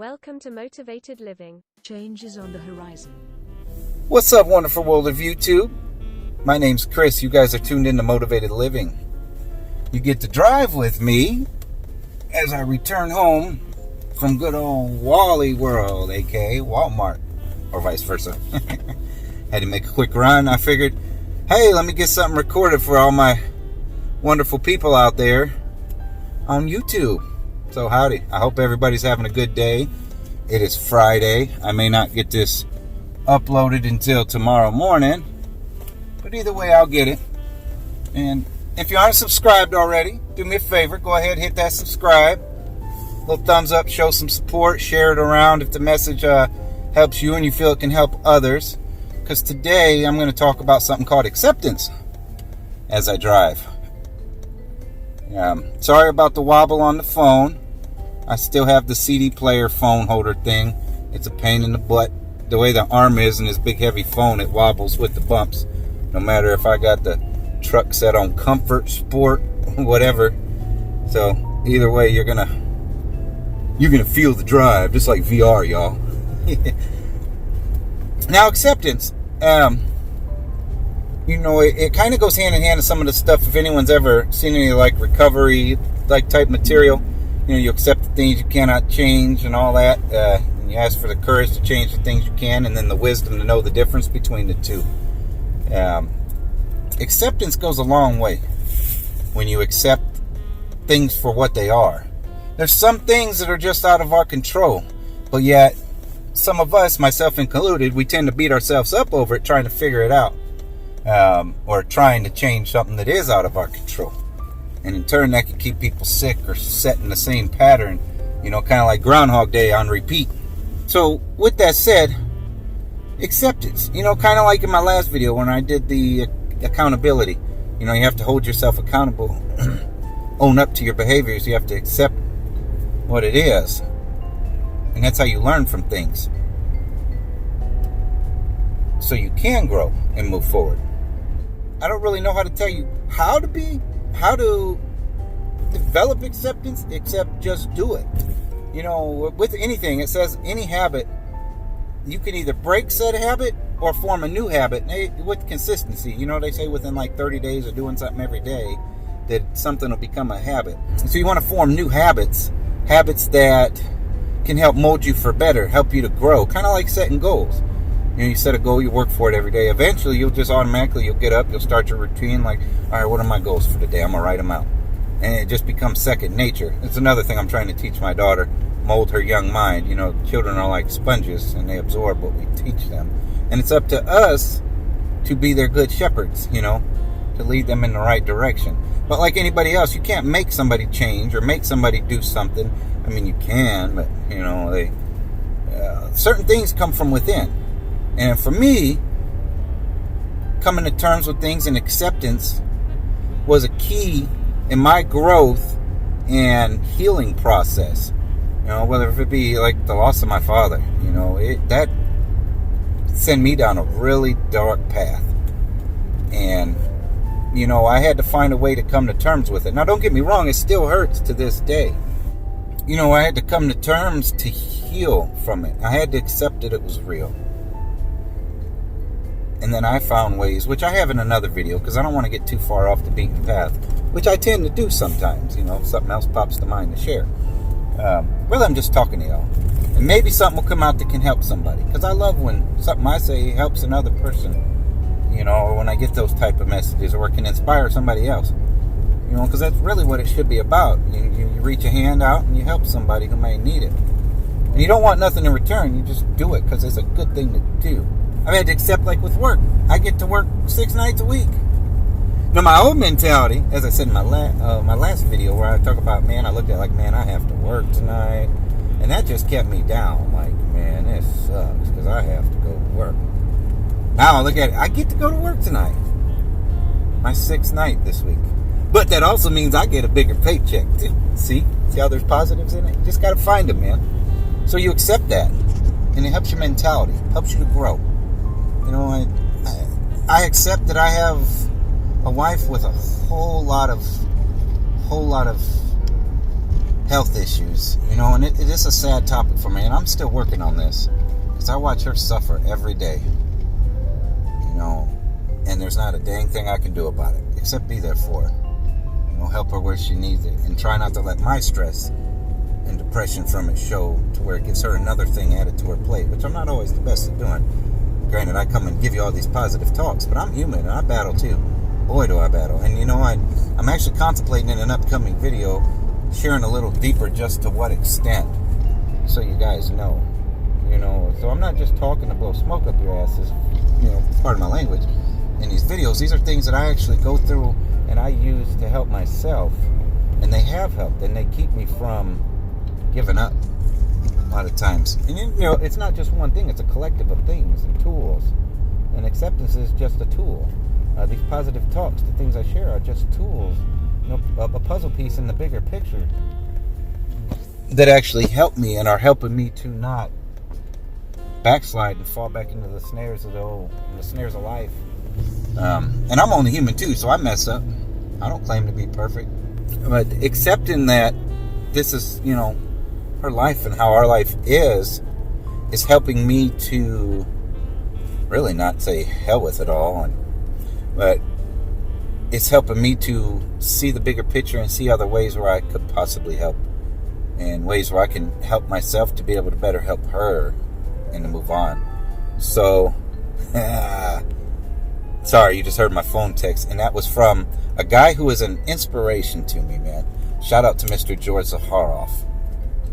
Welcome to Motivated Living. Change is on the horizon. What's up, wonderful world of YouTube? My name's Chris. You guys are tuned in to Motivated Living. You get to drive with me as I return home from good old Wally World, aka Walmart, or vice versa. Had to make a quick run. I figured, hey, let me get something recorded for all my wonderful people out there on YouTube. So howdy. I hope everybody's having a good day. It is Friday. I may not get this uploaded until tomorrow morning, but either way, I'll get it. And if you aren't subscribed already, do me a favor. Go ahead, hit that subscribe. Little thumbs up, show some support, share it around if the message helps you and you feel it can help others. Because today I'm going to talk about something called acceptance as I drive. Sorry about the wobble on the phone. I still have the CD player phone holder thing. It's a pain in the butt. The way the arm is in this big heavy phone, it wobbles with the bumps. No matter if I got the truck set on comfort, sport, whatever. So either way, you're gonna feel the drive, just like VR, y'all. Now, acceptance. It kind of goes hand in hand with some of the stuff. If anyone's ever seen any like recovery type material, you accept the things you cannot change and all that. And you ask for the courage to change the things you can, and then the wisdom to know the difference between the two. Acceptance goes a long way when you accept things for what they are. There's some things that are just out of our control, but yet some of us, myself included, we tend to beat ourselves up over it, trying to figure it out. Or trying to change something that is out of our control. And in turn, that can keep people sick or set in the same pattern, kind of like Groundhog Day on repeat. So, with that said, acceptance, kind of like in my last video when I did the accountability. You have to hold yourself accountable, own up to your behaviors. You have to accept what it is. And that's how you learn from things. So you can grow and move forward. I don't really know how to tell you how to develop acceptance, except just do it. With anything, it says any habit, you can either break said habit or form a new habit with consistency. They say within like 30 days of doing something every day, that something will become a habit. So you want to form new habits that can help mold you for better, help you to grow, kind of like setting goals. You set a goal, you work for it every day. Eventually, you'll get up, you'll start your routine. Like, all right, what are my goals for today? I'm going to write them out. And it just becomes second nature. It's another thing I'm trying to teach my daughter, mold her young mind. Children are like sponges, and they absorb what we teach them. And it's up to us to be their good shepherds, to lead them in the right direction. But like anybody else, you can't make somebody change or make somebody do something. I mean, you can, but, certain things come from within. And for me, coming to terms with things and acceptance was a key in my growth and healing process. Whether it be like the loss of my father, that sent me down a really dark path. And, I had to find a way to come to terms with it. Now, don't get me wrong, it still hurts to this day. I had to come to terms to heal from it. I had to accept that it was real. And then I found ways, which I have in another video, because I don't want to get too far off the beaten path, which I tend to do sometimes, if something else pops to mind to share. Really, I'm just talking to y'all. And maybe something will come out that can help somebody. Because I love when something I say helps another person, or when I get those type of messages, or it can inspire somebody else. Because that's really what it should be about. You reach a hand out and you help somebody who may need it. And you don't want nothing in return. You just do it because it's a good thing to do. I've had to accept, like with work, I get to work 6 nights a week. Now, my old mentality, as I said in my last video, where I talk about, I looked at it like, I have to work tonight. And that just kept me down. Like, this sucks because I have to go to work. Now I look at it, I get to go to work tonight. My 6th night this week. But that also means I get a bigger paycheck, too. See how there's positives in it? You just got to find them, man. So you accept that. And it helps your mentality, helps you to grow. I accept that I have a wife with a whole lot of health issues, you know, and it is a sad topic for me, and I'm still working on this because I watch her suffer every day, you know, and there's not a dang thing I can do about it except be there for her, you know, help her where she needs it, and try not to let my stress and depression from it show to where it gives her another thing added to her plate, which I'm not always the best at doing. Granted, I come and give you all these positive talks, but I'm human and I battle too. Boy, do I battle. And you know, I'm actually contemplating in an upcoming video sharing a little deeper just to what extent, so you guys know, you know. So I'm not just talking to blow smoke up your asses, you know, pardon my language, in these videos. These are things that I actually go through and I use to help myself, and they have helped, and they keep me from giving up a lot of times. And you know, it's not just one thing, it's a collective of things and tools, and acceptance is just a tool. These positive talks, the things I share, are just tools, you know, a puzzle piece in the bigger picture that actually help me and are helping me to not backslide and fall back into the snares of the snares of life. And I'm only human too, so I mess up. I don't claim to be perfect, but accepting that this is, you know, her life and how our life is helping me to really not say hell with it all, but it's helping me to see the bigger picture and see other ways where I could possibly help, and ways where I can help myself to be able to better help her and to move on. So, sorry, you just heard my phone text, and that was from a guy who is an inspiration to me, man. Shout out to Mr. George Zaharoff.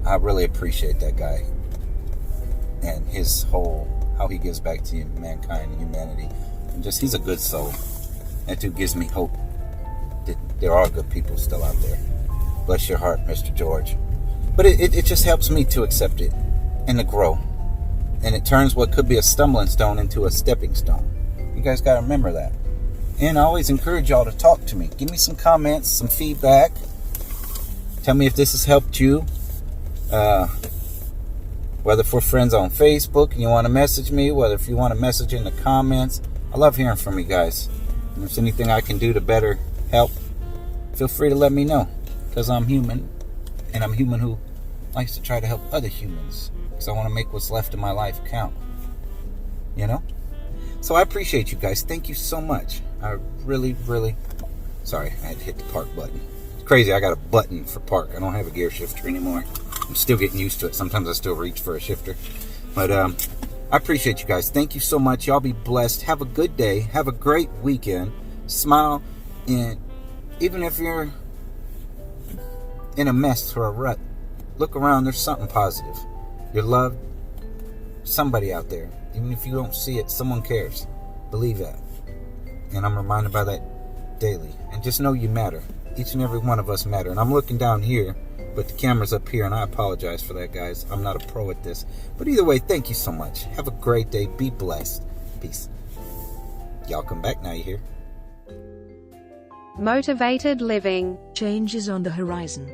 I really appreciate that guy and his whole, how he gives back to mankind and humanity. And just, he's a good soul. That dude gives me hope that there are good people still out there. Bless your heart, Mr. George. But it just helps me to accept it and to grow. And it turns what could be a stumbling stone into a stepping stone. You guys got to remember that. And I always encourage y'all to talk to me. Give me some comments, some feedback. Tell me if this has helped you. Whether for friends on Facebook and you want to message me, whether if you want to message in the comments. I love hearing from you guys. And if there's anything I can do to better help, feel free to let me know. Because I'm human. And I'm a human who likes to try to help other humans. Because I want to make what's left of my life count. You know? So I appreciate you guys. Thank you so much. I really, really... Sorry, I had to hit the park button. It's crazy, I got a button for park. I don't have a gear shifter anymore. I'm still getting used to it. Sometimes I still reach for a shifter. But I appreciate you guys. Thank you so much. Y'all be blessed. Have a good day. Have a great weekend. Smile. And even if you're in a mess or a rut, look around. There's something positive. You're loved. Somebody out there. Even if you don't see it, someone cares. Believe that. And I'm reminded by that daily. And just know you matter. Each and every one of us matter. And I'm looking down here, but the camera's up here, and I apologize for that, guys. I'm not a pro at this. But either way, thank you so much. Have a great day. Be blessed. Peace. Y'all come back now, you hear? Motivated living. Change is on the horizon.